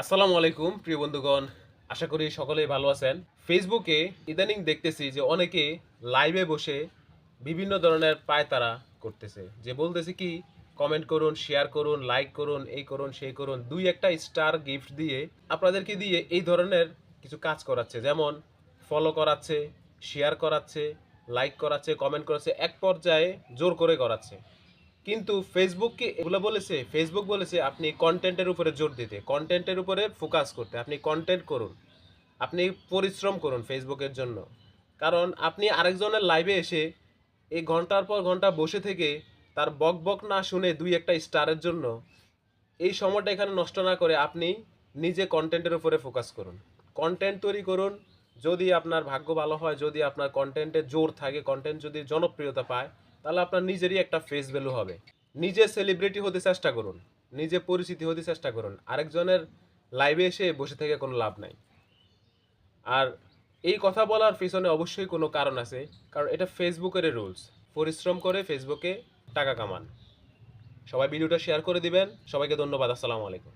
আসসালামু আলাইকুম প্রিয় বন্ধুগণ। আশা করি সকলেই ভালো আছেন। ফেসবুকে ইদানিং দেখতেছি যে অনেকে লাইভে বসে বিভিন্ন ধরনের পায়তারা করতেছে। যে বলতেছে কি কমেন্ট করুন, শেয়ার করুন, লাইক করুন, এই করুন, সেই করুন। ২-১ টা স্টার গিফট দিয়ে আপনাদেরকে দিয়ে এই ধরনের কিছু কাজ করাচ্ছে। যেমন ফলো করাচ্ছে, শেয়ার করাচ্ছে, লাইক করাচ্ছে, কমেন্ট করাচ্ছে। এক পর্যায়ে জোর করে করাচ্ছে। কিন্তু ফেসবুক কি এগুলো বলেছে? ফেসবুক বলেছে আপনি কনটেন্টের উপরে জোর দিতে, কনটেন্টের উপরে ফোকাস করতে। আপনি কনটেন্ট করুন। আপনি পরিশ্রম করুন ফেসবুকের জন্য। কারণ আপনি আরেকজনের লাইভে এসে এই ঘন্টার পর ঘন্টা বসে থেকে তার বকবক না শুনে ২-১ টা স্টারের জন্য এই সময়টা এখানে নষ্ট না করে আপনি নিজে কনটেন্টের উপরে ফোকাস করুন। কনটেন্ট তৈরি করুন। যদি আপনার ভাগ্য ভালো হয়, যদি আপনার কনটেন্টে জোর থাকে, কনটেন্ট যদি জনপ্রিয়তা পায়, তাহলে আপনার নিজেরই একটা ফেস ভ্যালু হবে। নিজে সেলিব্রিটি হতে চেষ্টা করুন। নিজে পরিচিতি হতে চেষ্টা করুন। আরেকজনের লাইভে এসে বসে থেকে কোনো লাভ নাই। আর এই কথা বলার পিছনে অবশ্যই কোনো কারণ আছে। কারণ এটা ফেসবুকের রুলস। পরিশ্রম করে ফেসবুকে টাকা কামান। সবাই ভিডিওটা শেয়ার করে দিবেন। সবাইকে ধন্যবাদ। আসসালামু আলাইকুম।